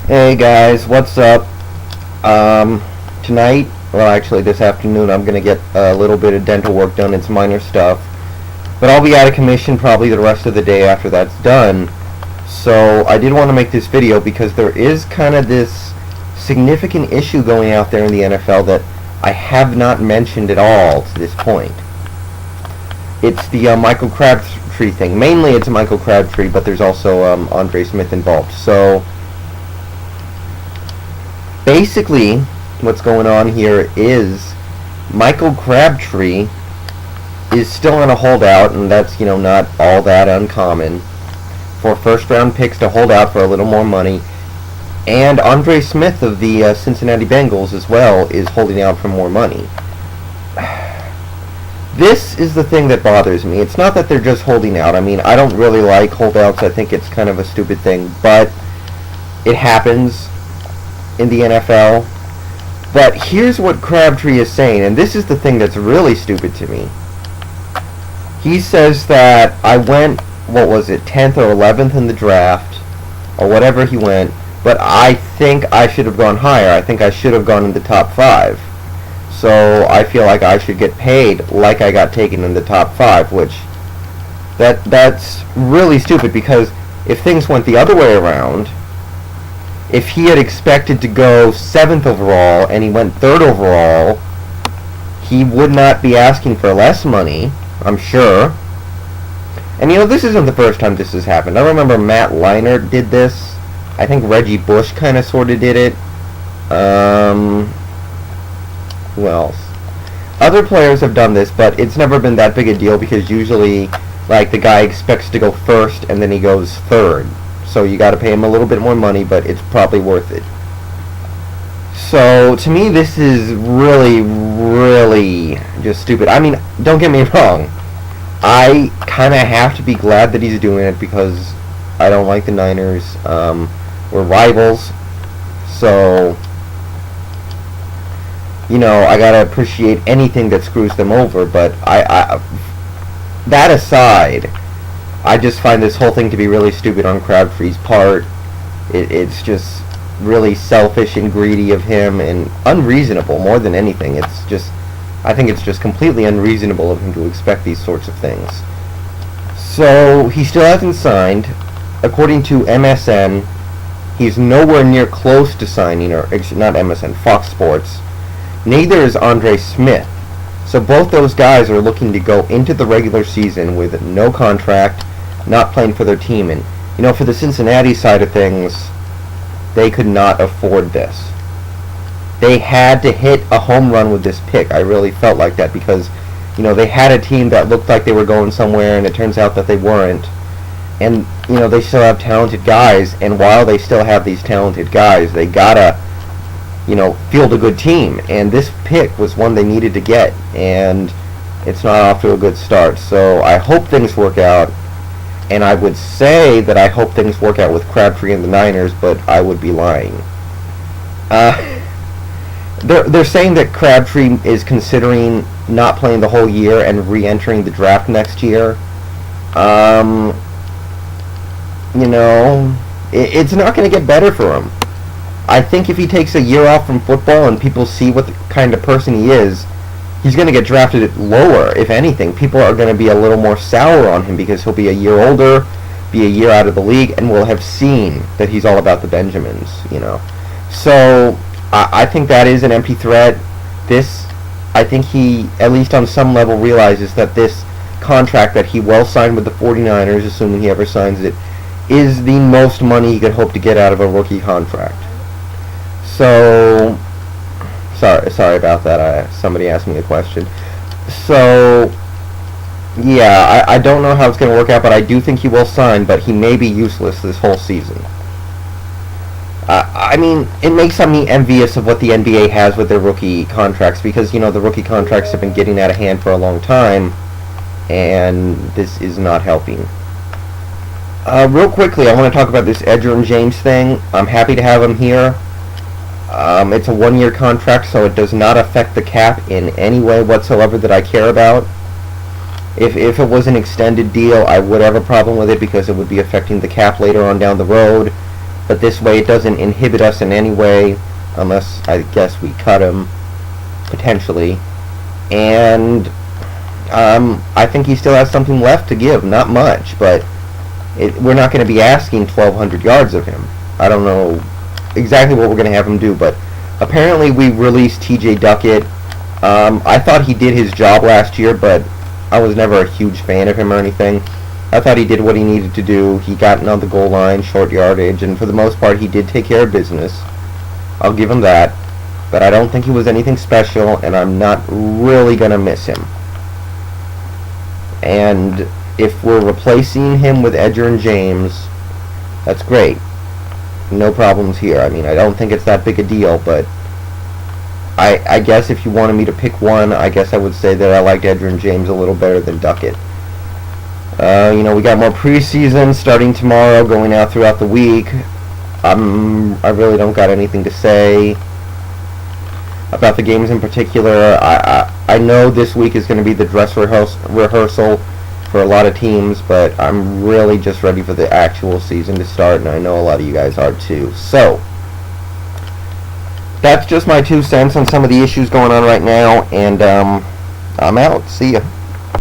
Hey guys, what's up? Tonight, well actually this afternoon, I'm gonna get a little bit of dental work done. It's minor stuff. But I'll be out of commission probably the rest of the day after that's done. So I did want to make this video because there is kind of this significant issue going out there in the NFL that I have not mentioned at all to this point. It's the Michael Crabtree thing. Mainly it's Michael Crabtree, but there's also Andre Smith involved. So basically, what's going on here is Michael Crabtree is still on a holdout, and that's, not all that uncommon for first-round picks to hold out for a little more money. And Andre Smith of the Cincinnati Bengals as well is holding out for more money. This is the thing that bothers me. It's not that they're just holding out. I mean, I don't really like holdouts. I think it's kind of a stupid thing, but it happens in the NFL. But here's what Crabtree is saying, and this is the thing that's really stupid to me. He says that I went, 10th or 11th in the draft, or whatever he went, but I think I should have gone higher. I think I should have gone in the top 5. So I feel like I should get paid like I got taken in the top 5, which that's really stupid, because if things went the other way around, if he had expected to go 7th overall and he went 3rd overall, he would not be asking for less money, I'm sure. And this isn't the first time this has happened. I remember Matt Leinart did this. I think Reggie Bush kind of sort of did it. Who else? Other players have done this, but it's never been that big a deal, because usually, the guy expects to go 1st and then he goes 3rd. So you got to pay him a little bit more money, but it's probably worth it. So to me, this is really, really just stupid. I mean, don't get me wrong. I kind of have to be glad that he's doing it, because I don't like the Niners. We're rivals. So, I got to appreciate anything that screws them over. But that aside, I just find this whole thing to be really stupid on Crabtree's part. It's just really selfish and greedy of him, and unreasonable more than anything. I think it's just completely unreasonable of him to expect these sorts of things. So he still hasn't signed. According to MSN, he's nowhere near close to signing, or not MSN, Fox Sports. Neither is Andre Smith. So both those guys are looking to go into the regular season with no contract, not playing for their team. And, for the Cincinnati side of things, they could not afford this. They had to hit a home run with this pick. I really felt like that, because, they had a team that looked like they were going somewhere, and it turns out that they weren't. And, they still have talented guys, and while they still have these talented guys, they gotta field a good team, and this pick was one they needed to get, and it's not off to a good start. So I hope things work out, and I would say that I hope things work out with Crabtree and the Niners, but I would be lying. They're saying that Crabtree is considering not playing the whole year and re-entering the draft next year. It's not going to get better for him. I think if he takes a year off from football and people see what the kind of person he is, he's going to get drafted lower, if anything. People are going to be a little more sour on him, because he'll be a year older, be a year out of the league, and will have seen that he's all about the Benjamins, So I think that is an empty threat. I think he, at least on some level, realizes that this contract that he well signed with the 49ers, assuming he ever signs it, is the most money he could hope to get out of a rookie contract. So, sorry about that. Somebody asked me a question. So, yeah, I don't know how it's going to work out, but I do think he will sign, but he may be useless this whole season. I mean, it makes me envious of what the NBA has with their rookie contracts, because, the rookie contracts have been getting out of hand for a long time, and this is not helping. Real quickly, I want to talk about this Edgerrin James thing. I'm happy to have him here. It's a 1-year contract, so it does not affect the cap in any way whatsoever that I care about. If it was an extended deal, I would have a problem with it, because it would be affecting the cap later on down the road. but this way it doesn't inhibit us in any way, unless I guess we cut him potentially. And I think he still has something left to give. Not much, but we're not going to be asking 1,200 yards of him. I don't know exactly what we're going to have him do, but apparently we released TJ Duckett. I thought he did his job last year, but I was never a huge fan of him or anything. I thought he did what he needed to do. He got on the goal line, short yardage, and for the most part he did take care of business. I'll give him that. But I don't think he was anything special, and I'm not really going to miss him. And if we're replacing him with Edgerrin James, that's great. No problems here. I mean, I don't think it's that big a deal, but I guess if you wanted me to pick one, I guess I would say that I liked Edgerrin James a little better than Duckett. We got more preseason starting tomorrow, going out throughout the week. I really don't got anything to say about the games in particular. I know this week is going to be the dress rehearsal for a lot of teams, but I'm really just ready for the actual season to start, and I know a lot of you guys are too. So, that's just my 2 cents on some of the issues going on right now, and I'm out. See ya.